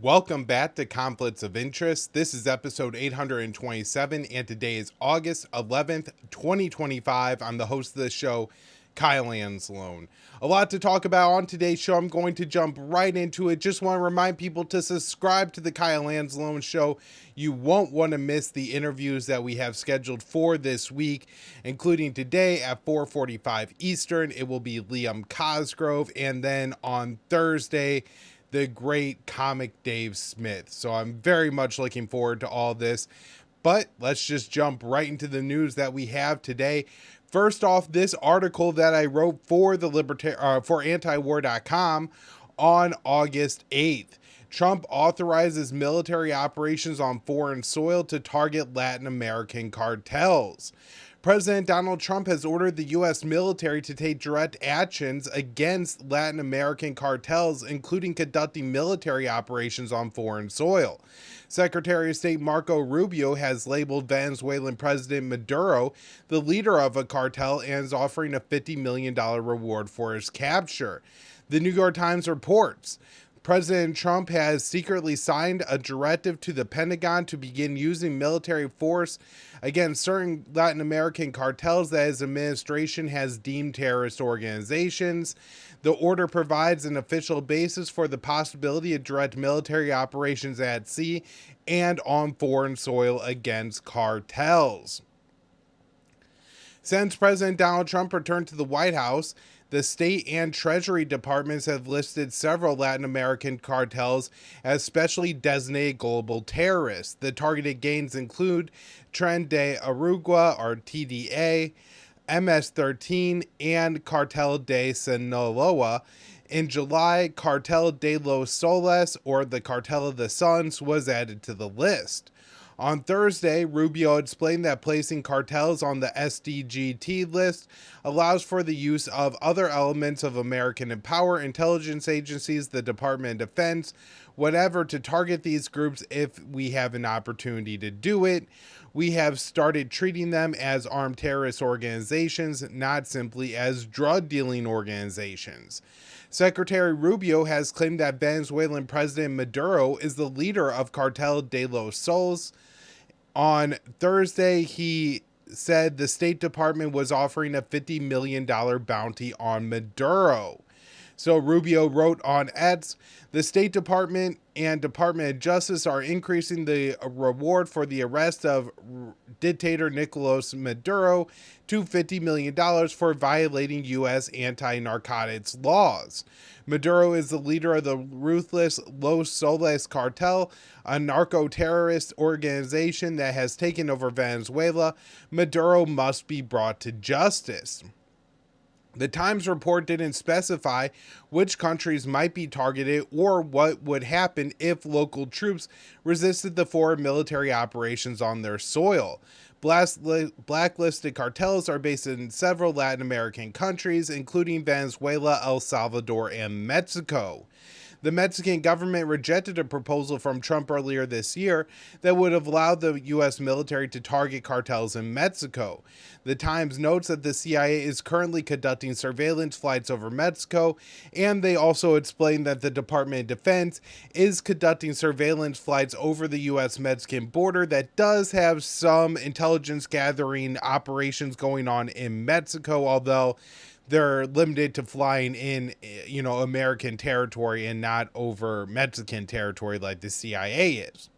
Welcome back to Conflicts of Interest. This is episode 827, and today is August 11th, 2025. I'm the host of the show, Kyle Anzalone. A lot to talk about on today's show. I'm going to jump right into it. Just want to remind people to subscribe to the Kyle Anzalone Show. You won't want to miss the interviews that we have scheduled for this week, including today at 4:45 Eastern. It will be Liam Cosgrove, and then on Thursday, the great comic Dave Smith. So I'm very much looking forward to all this. But let's just jump right into the news that we have today. First off, this article that I wrote for the for antiwar.com on August 8th. Trump authorizes military operations on foreign soil to target Latin American cartels. President Donald Trump has ordered the U.S. military to take direct actions against Latin American cartels, including conducting military operations on foreign soil. Secretary of State Marco Rubio has labeled Venezuelan President Maduro the leader of a cartel and is offering a $50 million reward for his capture. The New York Times reports President Trump has secretly signed a directive to the Pentagon to begin using military force against certain Latin American cartels that his administration has deemed terrorist organizations. The order provides an official basis for the possibility of direct military operations at sea and on foreign soil against cartels. Since President Donald Trump returned to the White House, the State and Treasury Departments have listed several Latin American cartels as specially designated global terrorists. The targeted gangs include Tren de Aragua, or TDA, MS-13, and Cartel de Sinaloa. In July, Cartel de los Soles, or the Cartel of the Suns, was added to the list. On Thursday, Rubio explained that placing cartels on the SDGT list allows for the use of other elements of American power, intelligence agencies, the Department of Defense, whatever, to target these groups if we have an opportunity to do it. We have started treating them as armed terrorist organizations, not simply as drug-dealing organizations. Secretary Rubio has claimed that Venezuelan President Maduro is the leader of Cartel de los Soles. On Thursday, he said the State Department was offering a $50 million bounty on Maduro. So Rubio wrote on X, the State Department and Department of Justice are increasing the reward for the arrest of dictator Nicolas Maduro to $50 million for violating U.S. anti-narcotics laws. Maduro is the leader of the ruthless Los Soles cartel, a narco-terrorist organization that has taken over Venezuela. Maduro must be brought to justice. The Times report didn't specify which countries might be targeted or what would happen if local troops resisted the foreign military operations on their soil. Blacklisted cartels are based in several Latin American countries, including Venezuela, El Salvador, and Mexico. The Mexican government rejected a proposal from Trump earlier this year that would have allowed the U.S. military to target cartels in Mexico. The Times notes that the CIA is currently conducting surveillance flights over Mexico, and they also explained that the Department of Defense is conducting surveillance flights over the U.S.-Mexican border that does have some intelligence gathering operations going on in Mexico, although they're limited to flying in, American territory and not over Mexican territory like the CIA is.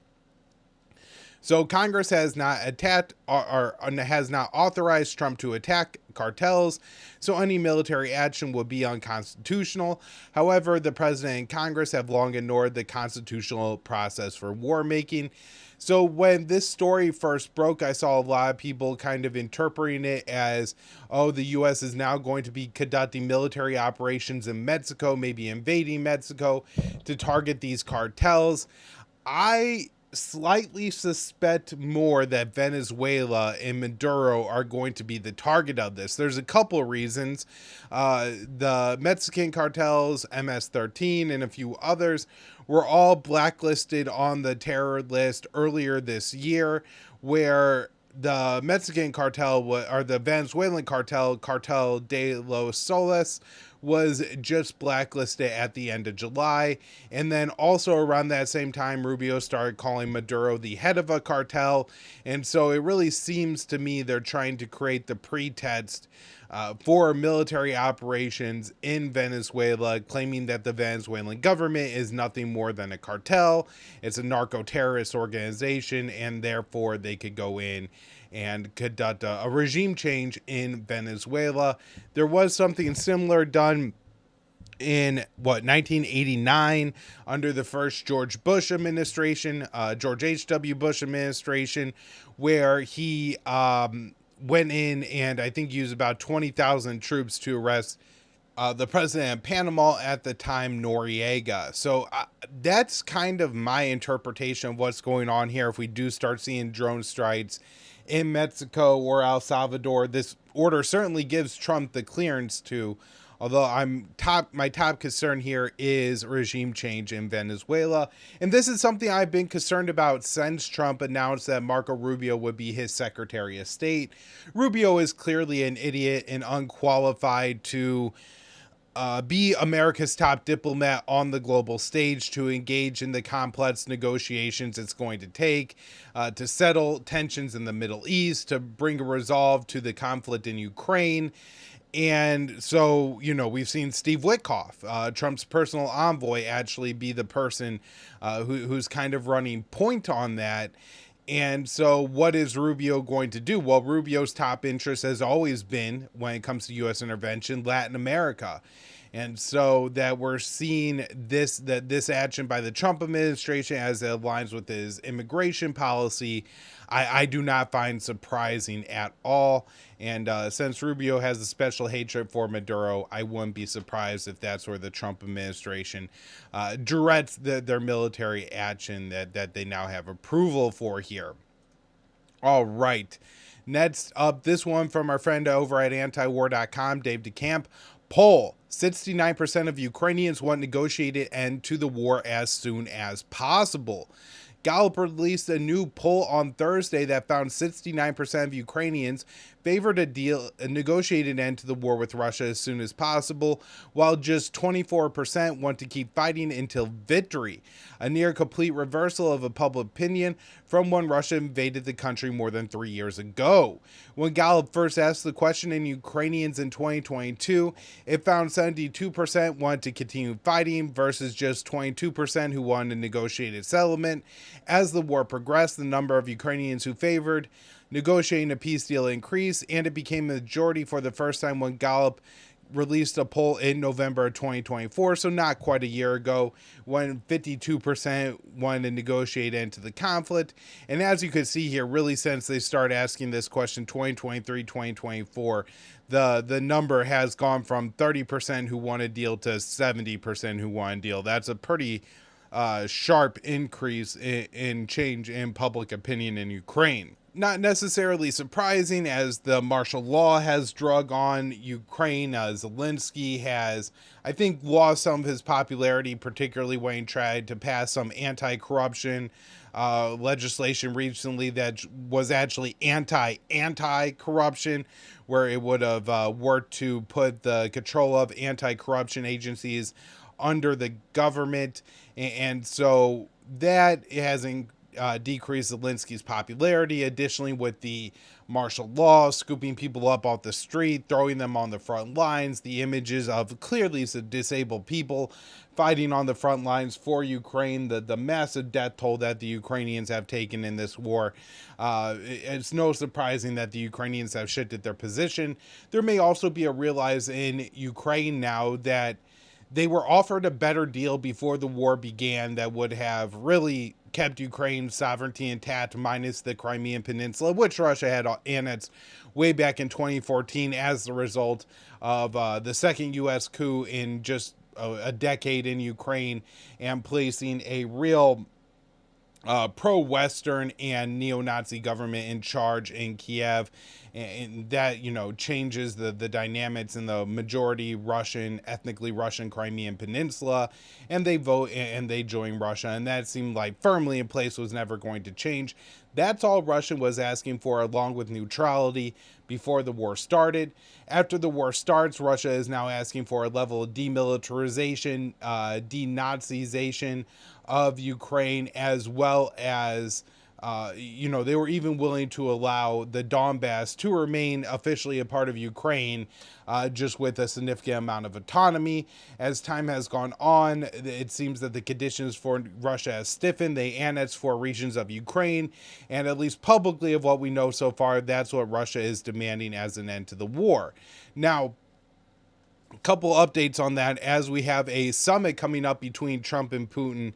So Congress has not attacked or has not authorized Trump to attack cartels, so any military action would be unconstitutional. However, the president and Congress have long ignored the constitutional process for war making. So when this story first broke, I saw a lot of people kind of interpreting it as, oh, the U.S. is now going to be conducting military operations in Mexico, maybe invading Mexico to target these cartels. I slightly suspect more that Venezuela and Maduro are going to be the target of this. There's a couple of reasons. The Mexican cartels, MS-13, and a few others were all blacklisted on the terror list earlier this year, where the Mexican cartel, or the Venezuelan cartel, Cartel de los Soles, was just blacklisted at the end of July. And then also around that same time, Rubio started calling Maduro the head of a cartel. And so it really seems to me they're trying to create the pretext for military operations in Venezuela, claiming that the Venezuelan government is nothing more than a cartel. It's a narco-terrorist organization, and therefore they could go in and conduct a regime change in Venezuela. There was something similar done in 1989 under the first George Bush administration, George H.W. Bush administration, where he went in and I think used about 20,000 troops to arrest the president of Panama at the time, Noriega. So that's kind of my interpretation of what's going on here. If we do start seeing drone strikes in Mexico or El Salvador, this order certainly gives Trump the clearance to. Although my top concern here is regime change in Venezuela. And this is something I've been concerned about since Trump announced that Marco Rubio would be his Secretary of State. Rubio is clearly an idiot and unqualified to be America's top diplomat on the global stage, to engage in the complex negotiations it's going to take to settle tensions in the Middle East, to bring a resolve to the conflict in Ukraine. And so, we've seen Steve Witkoff, Trump's personal envoy, actually be the person who's kind of running point on that. And so what is Rubio going to do? Well, Rubio's top interest has always been, when it comes to U.S. intervention, Latin America. And so that we're seeing this action by the Trump administration as it aligns with his immigration policy, I do not find surprising at all. And since Rubio has a special hatred for Maduro, I wouldn't be surprised if that's where the Trump administration directs their military action that they now have approval for here. All right. Next up, this one from our friend over at antiwar.com, Dave DeCamp. Poll: 69% of Ukrainians want negotiated end to the war as soon as possible. Gallup released a new poll on Thursday that found 69% of Ukrainians favored a negotiated end to the war with Russia as soon as possible, while just 24% want to keep fighting until victory, a near complete reversal of a public opinion from when Russia invaded the country more than 3 years ago. When Gallup first asked the question in Ukrainians in 2022, it found 72% wanted to continue fighting versus just 22% who wanted a negotiated settlement. As the war progressed, the number of Ukrainians who favored negotiating a peace deal increased, and it became a majority for the first time when Gallup released a poll in November of 2024, so not quite a year ago, when 52% wanted to negotiate into the conflict. And as you can see here, really since they started asking this question 2023, 2024, the number has gone from 30% who want a deal to 70% who want a deal. That's a pretty sharp increase in change in public opinion in Ukraine. Not necessarily surprising, as the martial law has drug on Ukraine. Zelensky has, I think, lost some of his popularity, particularly when he tried to pass some anti-corruption legislation recently that was actually anti-corruption, where it would have worked to put the control of anti-corruption agencies under the government. And so that hasn't decrease Zelensky's popularity. Additionally, with the martial law, scooping people up off the street, throwing them on the front lines, the images of clearly disabled people fighting on the front lines for Ukraine, the massive death toll that the Ukrainians have taken in this war. It's no surprising that the Ukrainians have shifted their position. There may also be a realize in Ukraine now that they were offered a better deal before the war began that would have really kept Ukraine's sovereignty intact, minus the Crimean Peninsula, which Russia had annexed way back in 2014 as the result of the second U.S. coup in just a decade in Ukraine, and placing a real pro-Western and neo-Nazi government in charge in Kiev. And that, changes the dynamics in the majority Russian, ethnically Russian Crimean Peninsula, and they vote and they join Russia. And that seemed like firmly in place, was never going to change. That's all Russia was asking for, along with neutrality, before the war started. After the war starts, Russia is now asking for a level of demilitarization, denazization of Ukraine, as well as they were even willing to allow the Donbass to remain officially a part of Ukraine, just with a significant amount of autonomy. As time has gone on, it seems that the conditions for Russia has stiffened. They annexed 4 regions of Ukraine, and at least publicly, of what we know so far, that's what Russia is demanding as an end to the war. Now, a couple updates on that, as we have a summit coming up between Trump and Putin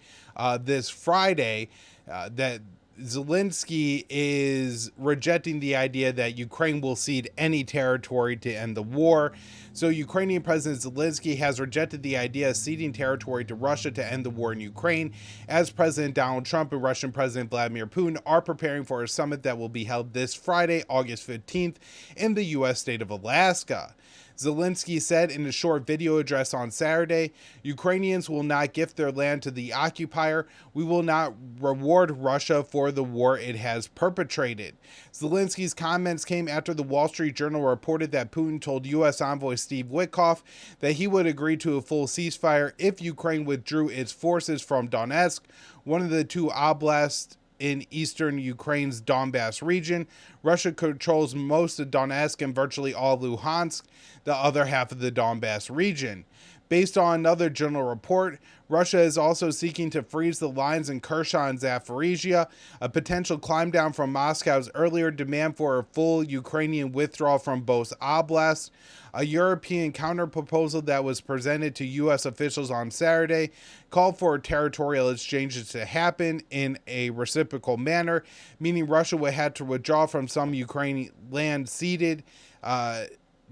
this Friday, that Zelensky is rejecting the idea that Ukraine will cede any territory to end the war. So Ukrainian President Zelensky has rejected the idea of ceding territory to Russia to end the war in Ukraine, as President Donald Trump and Russian President Vladimir Putin are preparing for a summit that will be held this Friday, August 15th, in the U.S. state of Alaska. Zelensky said in a short video address on Saturday, "Ukrainians will not gift their land to the occupier. We will not reward Russia for the war it has perpetrated." Zelensky's comments came after the Wall Street Journal reported that Putin told U.S. envoy Steve Witkoff that he would agree to a full ceasefire if Ukraine withdrew its forces from Donetsk, one of the 2 oblasts in eastern Ukraine's Donbass region. Russia controls most of Donetsk and virtually all Luhansk, the other half of the Donbass region. Based on another journal report, Russia is also seeking to freeze the lines in Kherson and Zaporizhia, a potential climb down from Moscow's earlier demand for a full Ukrainian withdrawal from both oblasts. A European counterproposal that was presented to U.S. officials on Saturday called for territorial exchanges to happen in a reciprocal manner, meaning Russia would have to withdraw from some Ukrainian land ceded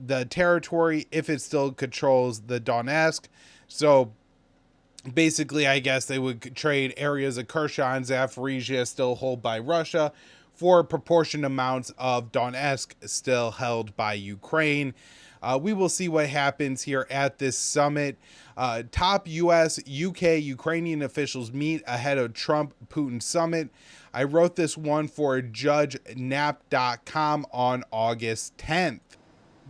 the territory if it still controls the Donetsk. So basically, I guess they would trade areas of Kherson and Zaporizhia still held by Russia for proportionate amounts of Donetsk still held by Ukraine. We will see what happens here at this summit. Top U.S., UK, Ukrainian officials meet ahead of Trump-Putin summit. I wrote this one for JudgeNap.com on August 10th.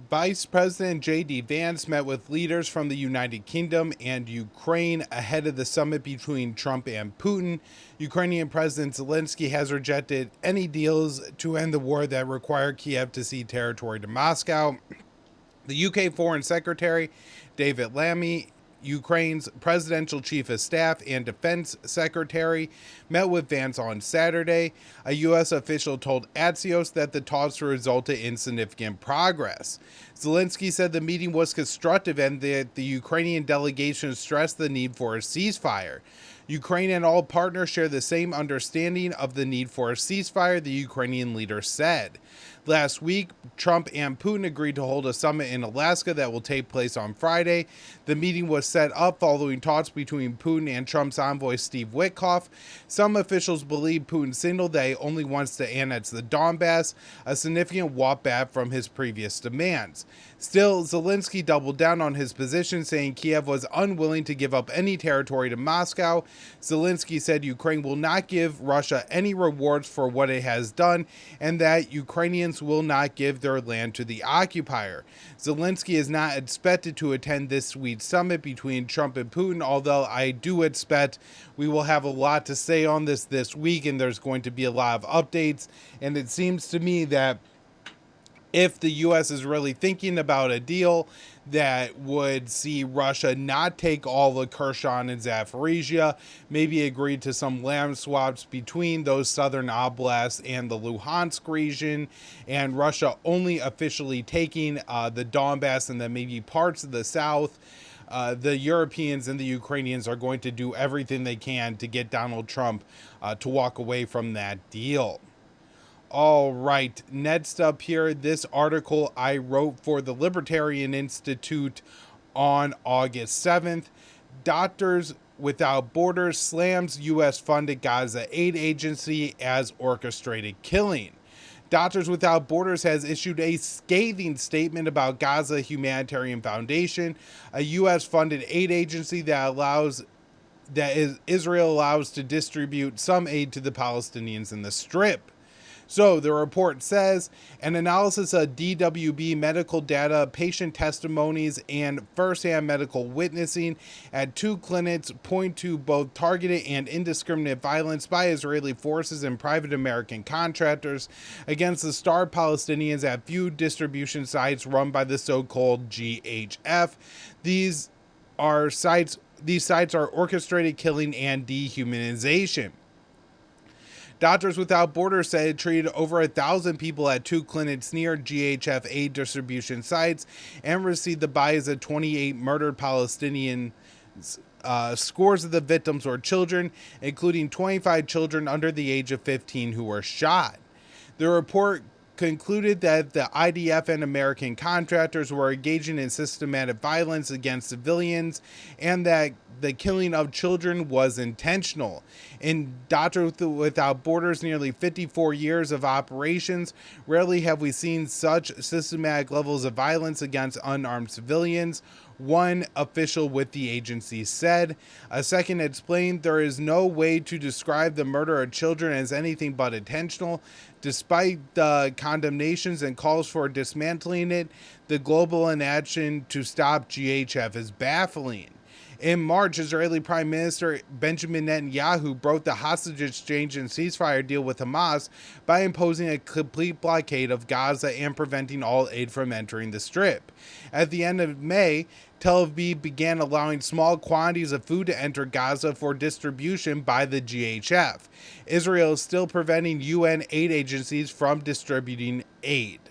Vice President J.D. Vance met with leaders from the United Kingdom and Ukraine ahead of the summit between Trump and Putin. Ukrainian President Zelensky has rejected any deals to end the war that require Kiev to cede territory to Moscow. The UK Foreign Secretary, David Lammy, Ukraine's presidential chief of staff and defense secretary, met with Vance on Saturday. A U.S. official told Axios that the talks resulted in significant progress. Zelensky said the meeting was constructive and that the Ukrainian delegation stressed the need for a ceasefire. Ukraine and all partners share the same understanding of the need for a ceasefire, the Ukrainian leader said. Last week, Trump and Putin agreed to hold a summit in Alaska that will take place on Friday. The meeting was set up following talks between Putin and Trump's envoy Steve Witkoff. Some officials believe Putin signaled that he only wants to annex the Donbass, a significant walk back from his previous demands. Still, Zelensky doubled down on his position, saying Kiev was unwilling to give up any territory to Moscow. Zelensky said Ukraine will not give Russia any rewards for what it has done, and that Ukrainians will not give their land to the occupier. Zelensky is not expected to attend this week's summit between Trump and Putin, although I do expect we will have a lot to say on this week, and there's going to be a lot of updates. And it seems to me that if the U.S. is really thinking about a deal that would see Russia not take all of Kherson and Zaporizhia, maybe agree to some land swaps between those southern oblasts and the Luhansk region, and Russia only officially taking the Donbass and then maybe parts of the south, the Europeans and the Ukrainians are going to do everything they can to get Donald Trump to walk away from that deal. All right, next up here, this article I wrote for the Libertarian Institute on August 7th. Doctors Without Borders slams U.S.-funded Gaza aid agency as orchestrated killing. Doctors Without Borders has issued a scathing statement about Gaza Humanitarian Foundation, a U.S.-funded aid agency that Israel allows to distribute some aid to the Palestinians in the Strip. So the report says an analysis of DWB medical data, patient testimonies, and first-hand medical witnessing at 2 clinics point to both targeted and indiscriminate violence by Israeli forces and private American contractors against the starved Palestinians at few distribution sites run by the so-called GHF. These sites are orchestrated killing and dehumanization. Doctors Without Borders said it treated over 1,000 people at 2 clinics near GHF aid distribution sites and received the bodies of 28 murdered Palestinians. Scores of the victims were children, including 25 children under the age of 15 who were shot. The report concluded that the IDF and American contractors were engaging in systematic violence against civilians and that the killing of children was intentional. In Doctors Without Borders' nearly 54 years of operations, rarely have we seen such systematic levels of violence against unarmed civilians, one official with the agency said. A second explained there is no way to describe the murder of children as anything but intentional. Despite the condemnations and calls for dismantling it, the global inaction to stop GHF is baffling. In March, Israeli Prime Minister Benjamin Netanyahu broke the hostage exchange and ceasefire deal with Hamas by imposing a complete blockade of Gaza and preventing all aid from entering the Strip. At the end of May, Tel Aviv began allowing small quantities of food to enter Gaza for distribution by the GHF. Israel is still preventing UN aid agencies from distributing aid.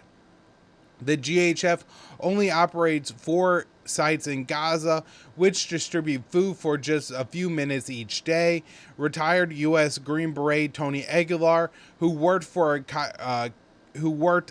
The GHF only operates 4 sites in Gaza, which distribute food for just a few minutes each day. Retired U.S. Green Beret Tony Aguilar, who worked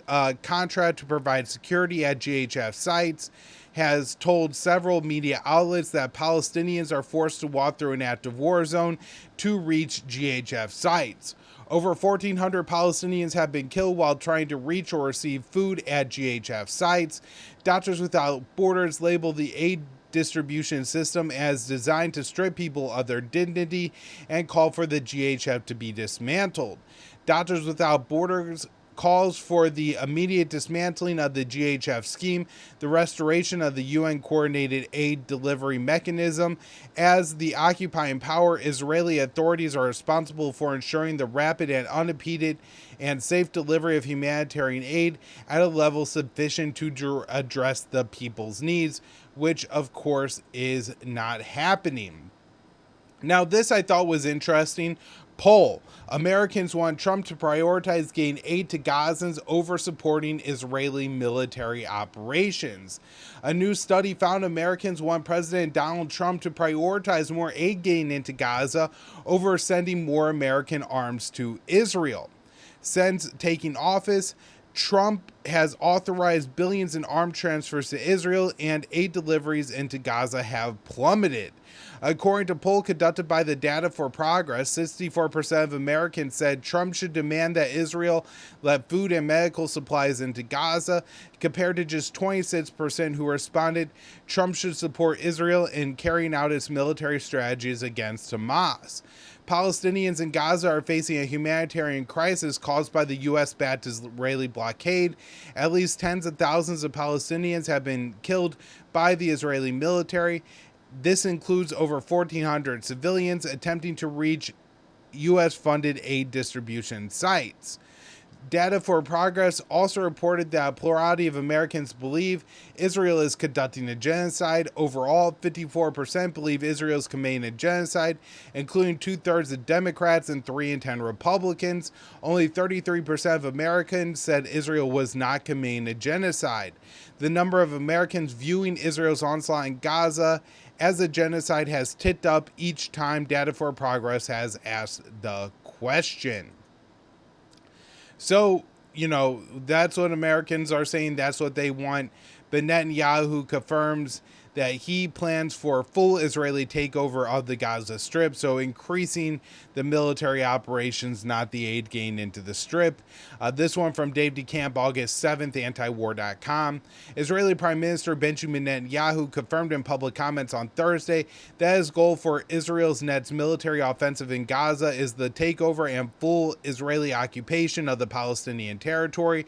a contract to provide security at GHF sites, has told several media outlets that Palestinians are forced to walk through an active war zone to reach GHF sites. Over 1,400 Palestinians have been killed while trying to reach or receive food at GHF sites. Doctors Without Borders labeled the aid distribution system as designed to strip people of their dignity and call for the GHF to be dismantled. Doctors Without Borders calls for the immediate dismantling of the GHF scheme, the restoration of the UN coordinated aid delivery mechanism. As the occupying power, Israeli authorities are responsible for ensuring the rapid and unimpeded and safe delivery of humanitarian aid at a level sufficient to address the people's needs, which of course is not happening. Now, this I thought was interesting. Poll: Americans want Trump to prioritize getting aid to Gazans over supporting Israeli military operations. A new study found Americans want President Donald Trump to prioritize more aid getting into Gaza over sending more American arms to Israel. Since taking office, Trump has authorized billions in arm transfers to Israel, and aid deliveries into Gaza have plummeted. According to a poll conducted by the Data for Progress, 64% of Americans said Trump should demand that Israel let food and medical supplies into Gaza, compared to just 26% who responded Trump should support Israel in carrying out its military strategies against Hamas. Palestinians in Gaza are facing a humanitarian crisis caused by the U.S.-backed Israeli blockade. At least tens of thousands of Palestinians have been killed by the Israeli military. This includes over 1,400 civilians attempting to reach U.S.-funded aid distribution sites. Data for Progress also reported that a plurality of Americans believe Israel is conducting a genocide. Overall, 54% believe Israel is committing a genocide, including 2/3 of Democrats and 3 in 10 Republicans. Only 33% of Americans said Israel was not committing a genocide. The number of Americans viewing Israel's onslaught in Gaza as a genocide has ticked up each time Data for Progress has asked the question. So, that's what Americans are saying. That's what they want. But Netanyahu confirms that he plans for full Israeli takeover of the Gaza Strip, so increasing the military operations, not the aid gained into the Strip. This one from Dave DeCamp, August 7th, antiwar.com. Israeli Prime Minister Benjamin Netanyahu confirmed in public comments on Thursday that his goal for Israel's next military offensive in Gaza is the takeover and full Israeli occupation of the Palestinian territory.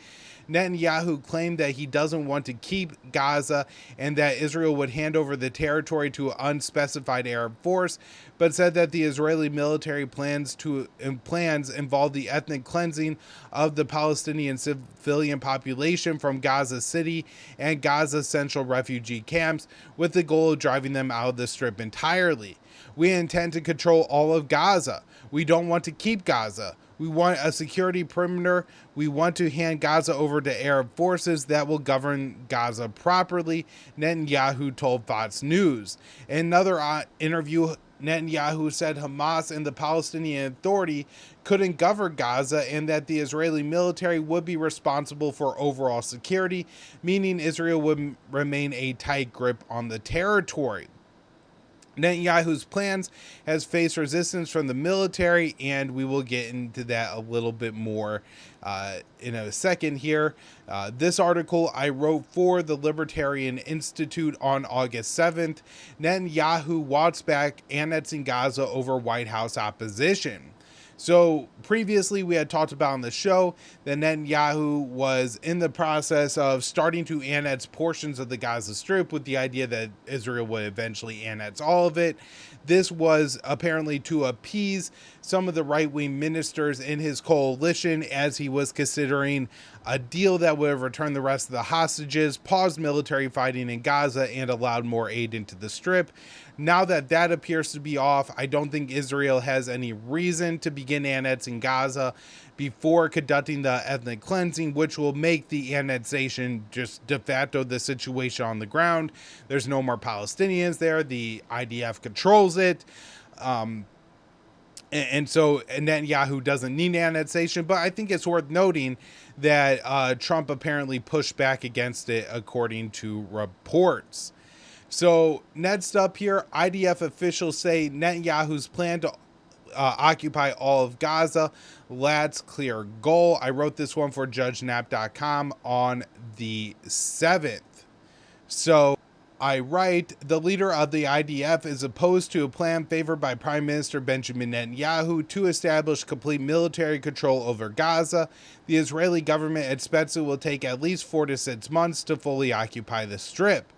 Netanyahu claimed that he doesn't want to keep Gaza and that Israel would hand over the territory to an unspecified Arab force, but said that the Israeli military plans involve the ethnic cleansing of the Palestinian civilian population from Gaza City and Gaza Central refugee camps, with the goal of driving them out of the Strip entirely. We intend to control all of Gaza. We don't want to keep Gaza. We want a security perimeter. We want to hand Gaza over to Arab forces that will govern Gaza properly, Netanyahu told Fox News. In another interview, Netanyahu said Hamas and the Palestinian Authority couldn't govern Gaza and that the Israeli military would be responsible for overall security, meaning Israel would remain a tight grip on the territory. Netanyahu's plans has faced resistance from the military, and we will get into that a little bit more in a second here. This article I wrote for the Libertarian Institute on August 7th. Netanyahu walks back annexing Gaza over White House opposition. So previously we had talked about on the show that Netanyahu was in the process of starting to annex portions of the Gaza Strip with the idea that Israel would eventually annex all of it. This was apparently to appease some of the right-wing ministers in his coalition as he was considering a deal that would have returned the rest of the hostages, paused military fighting in Gaza, and allowed more aid into the Strip. Now that that appears to be off, I don't think Israel has any reason to begin annexing Gaza before conducting the ethnic cleansing, which will make the annexation just de facto the situation on the ground. There's no more Palestinians there. The IDF controls it. And so Netanyahu doesn't need annexation, but I think it's worth noting that Trump apparently pushed back against it, according to reports. So next up here, IDF officials say Netanyahu's plan to occupy all of Gaza lacks clear goal. I wrote this one for JudgeNap.com on the 7th. So I write, the leader of the IDF is opposed to a plan favored by Prime Minister Benjamin Netanyahu to establish complete military control over Gaza. The Israeli government expects it will take at least 4 to 6 months to fully occupy the Strip.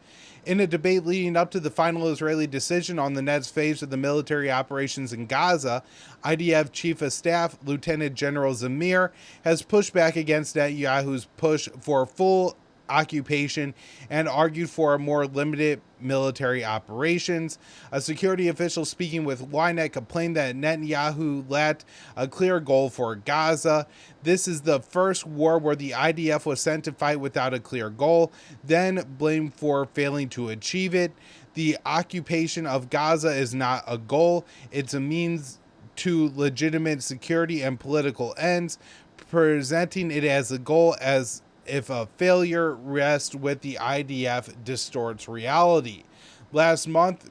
In a debate leading up to the final Israeli decision on the next phase of the military operations in Gaza, IDF Chief of Staff Lieutenant General Zamir has pushed back against Netanyahu's push for full occupation and argued for a more limited military operations. A security official speaking with Ynet complained that Netanyahu lacked a clear goal for Gaza. This is the first war where the IDF was sent to fight without a clear goal, then blamed for failing to achieve it. The occupation of Gaza is not a goal, it's a means to legitimate security and political ends. Presenting it as a goal as if a failure rests with the IDF distorts reality. Last month,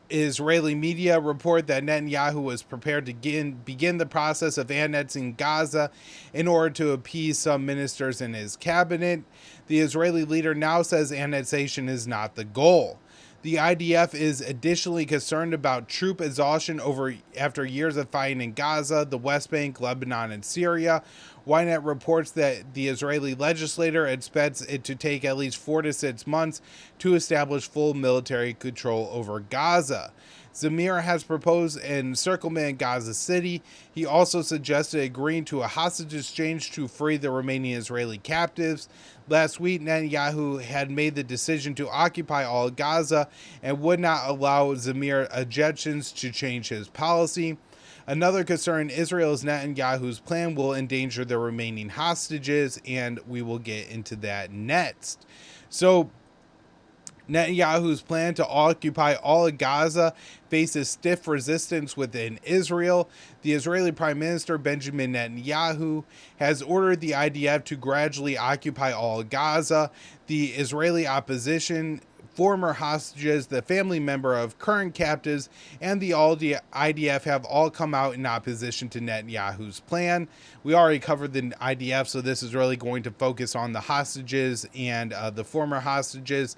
Israeli media report that Netanyahu was prepared to begin the process of annexing Gaza in order to appease some ministers in his cabinet. The Israeli leader now says annexation is not the goal. The IDF is additionally concerned about troop exhaustion after years of fighting in Gaza, the West Bank, Lebanon, and Syria. Ynet reports that the Israeli legislature expects it to take at least 4 to 6 months to establish full military control over Gaza. Zamir has proposed an encirclement in Gaza City. He also suggested agreeing to a hostage exchange to free the remaining Israeli captives. Last week, Netanyahu had made the decision to occupy all of Gaza and would not allow Zamir objections to change his policy. Another concern, Israel's Netanyahu's plan will endanger the remaining hostages, and we will get into that next. So, Netanyahu's plan to occupy all of Gaza faces stiff resistance within Israel. The Israeli Prime Minister Benjamin Netanyahu has ordered the IDF to gradually occupy all of Gaza. The Israeli opposition former hostages, the family member of current captives, and the IDF have all come out in opposition to Netanyahu's plan. We already covered the IDF, so this is really going to focus on the hostages and the former hostages.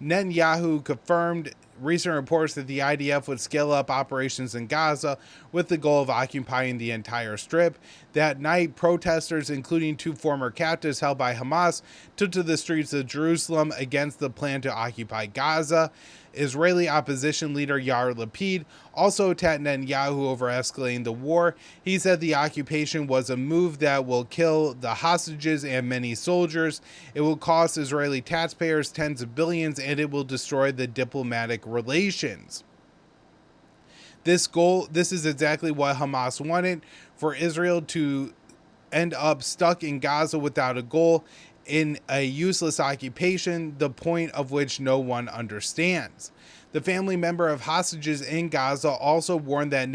Netanyahu confirmed recent reports that the IDF would scale up operations in Gaza with the goal of occupying the entire strip. That night, protesters, including 2 former captives held by Hamas, took to the streets of Jerusalem against the plan to occupy Gaza. Israeli opposition leader Yair Lapid also attacked Netanyahu over escalating the war. He said the occupation was a move that will kill the hostages and many soldiers. It will cost Israeli taxpayers tens of billions, and it will destroy the diplomatic relations. This is exactly what Hamas wanted, for Israel to end up stuck in Gaza without a goal, in a useless occupation, the point of which no one understands. The family member of hostages in Gaza also warned that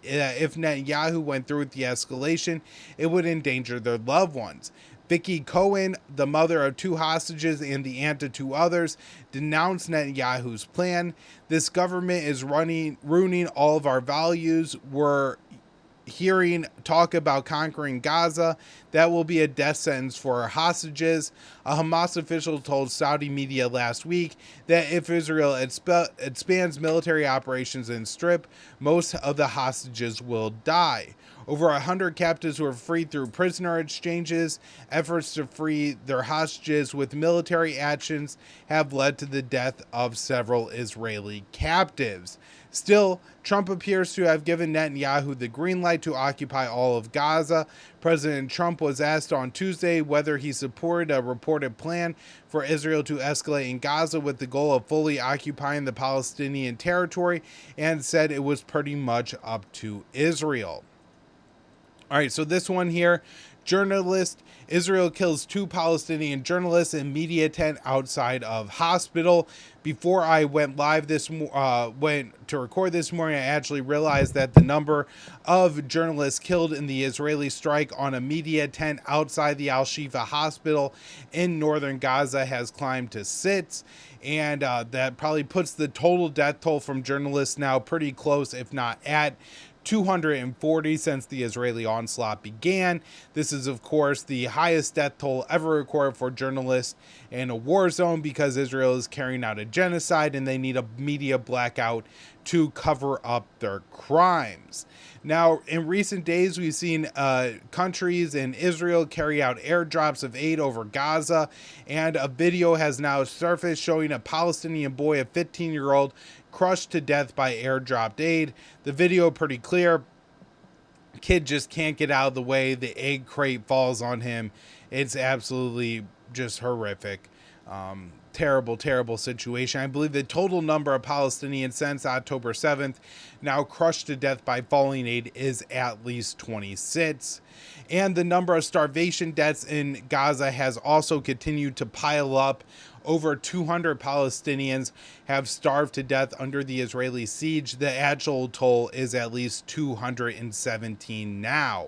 if Netanyahu went through with the escalation, it would endanger their loved ones. Vicky Cohen, the mother of 2 hostages and the aunt of 2 others, denounced Netanyahu's plan. This government is ruining all of our values. We're hearing talk about conquering Gaza. That will be a death sentence for our hostages. A Hamas official told Saudi media last week that if Israel expands military operations in Strip, most of the hostages will die. Over 100 captives were freed through prisoner exchanges. Efforts to free their hostages with military actions have led to the death of several Israeli captives. Still, Trump appears to have given Netanyahu the green light to occupy all of Gaza. President Trump was asked on Tuesday whether he supported a reported plan for Israel to escalate in Gaza with the goal of fully occupying the Palestinian territory, and said it was pretty much up to Israel. All right, so this one here, journalist, Israel kills 2 Palestinian journalists in media tent outside of hospital. Before I went live went to record this morning, I actually realized that the number of journalists killed in the Israeli strike on a media tent outside the Al-Shifa hospital in northern Gaza has climbed to 6. And that probably puts the total death toll from journalists now pretty close, if not at 240 since the Israeli onslaught began. This is, of course, the highest death toll ever recorded for journalists in a war zone, because Israel is carrying out a genocide and they need a media blackout to cover up their crimes. Now, in recent days, we've seen countries in Israel carry out airdrops of aid over Gaza, and a video has now surfaced showing a Palestinian boy, a 15-year-old, crushed to death by airdropped aid. The video pretty clear. Kid just can't get out of the way. The egg crate falls on him. It's absolutely just horrific. Terrible situation. I believe the total number of Palestinians since October 7th now crushed to death by falling aid is at least 26. And the number of starvation deaths in Gaza has also continued to pile up. Over 200 Palestinians have starved to death under the Israeli siege. The actual toll is at least 217 now.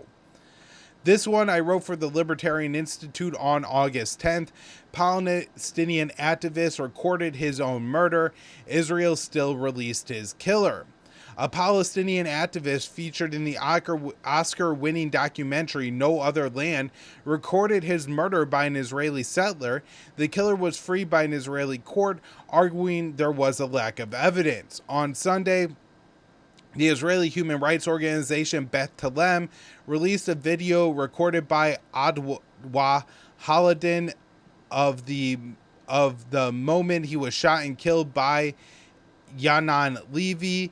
This one I wrote for the Libertarian Institute on August 10th. Palestinian activist recorded his own murder. Israel still released his killer. A Palestinian activist featured in the Oscar-winning documentary No Other Land recorded his murder by an Israeli settler. The killer was freed by an Israeli court, arguing there was a lack of evidence. On Sunday, the Israeli human rights organization Beth Talem released a video recorded by Adwa Haladin of the moment he was shot and killed by Yanan Levy.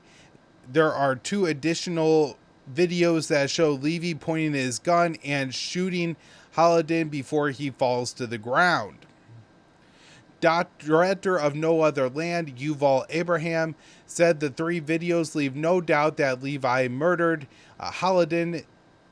There are 2 additional videos that show Levy pointing his gun and shooting Haladin before he falls to the ground. Director of No Other Land, Yuval Abraham, said the 3 videos leave no doubt that Levi murdered Haladin.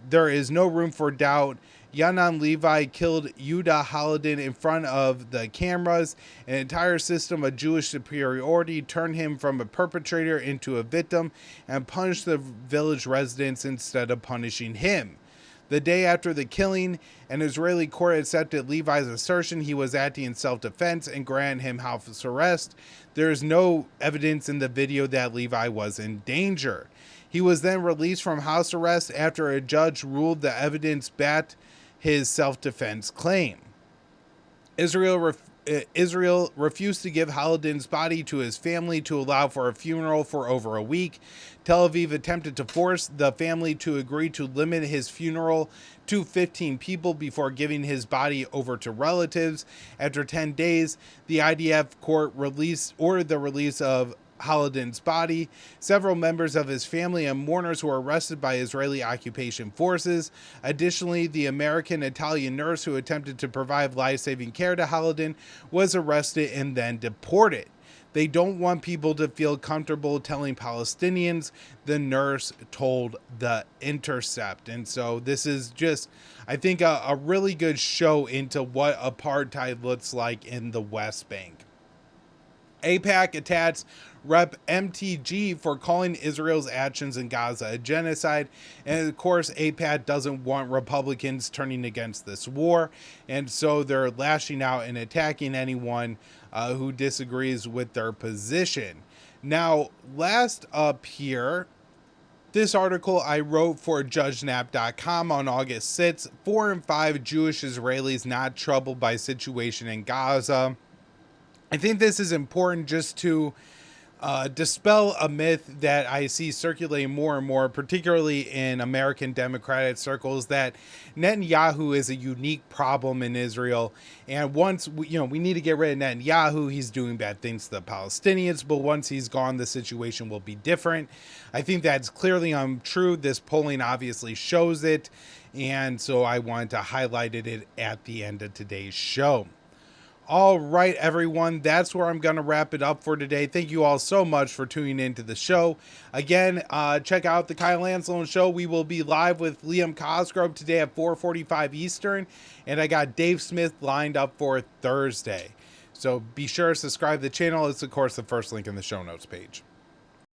There is no room for doubt. Yanan Levi killed Yehuda Haladin in front of the cameras. An entire system of Jewish superiority turned him from a perpetrator into a victim and punished the village residents instead of punishing him. The day after the killing, an Israeli court accepted Levi's assertion he was acting in self-defense and granted him house arrest. There is no evidence in the video that Levi was in danger. He was then released from house arrest after a judge ruled the evidence backed his self-defense claim. Israel refused to give Haladin's body to his family to allow for a funeral for over a week. Tel Aviv attempted to force the family to agree to limit his funeral to 15 people before giving his body over to relatives. After 10 days, the IDF court ordered the release of Haladin's body. Several members of his family and mourners were arrested by Israeli occupation forces. Additionally, the American-Italian nurse who attempted to provide life-saving care to Haladin was arrested and then deported. They don't want people to feel comfortable telling Palestinians, the nurse told The Intercept. And so this is just, I think, a really good show into what apartheid looks like in the West Bank. AIPAC attacks Rep. MTG for calling Israel's actions in Gaza a genocide. And of course, AIPAC doesn't want Republicans turning against this war. And so they're lashing out and attacking anyone who disagrees with their position. Now, last up here, this article I wrote for JudgeNap.com on August 6th, 4 in 5 Jewish Israelis not troubled by situation in Gaza. I think this is important just to dispel a myth that I see circulating more and more, particularly in American Democratic circles, that Netanyahu is a unique problem in Israel. And once, we need to get rid of Netanyahu, he's doing bad things to the Palestinians, but once he's gone, the situation will be different. I think that's clearly untrue. This polling obviously shows it. And so I wanted to highlight it at the end of today's show. All right, everyone, that's where I'm going to wrap it up for today. Thank you all so much for tuning into the show. Again, check out the Kyle Anzalone Show. We will be live with Liam Cosgrove today at 4:45 Eastern, and I got Dave Smith lined up for Thursday. So be sure to subscribe to the channel. It's, of course, the first link in the show notes page.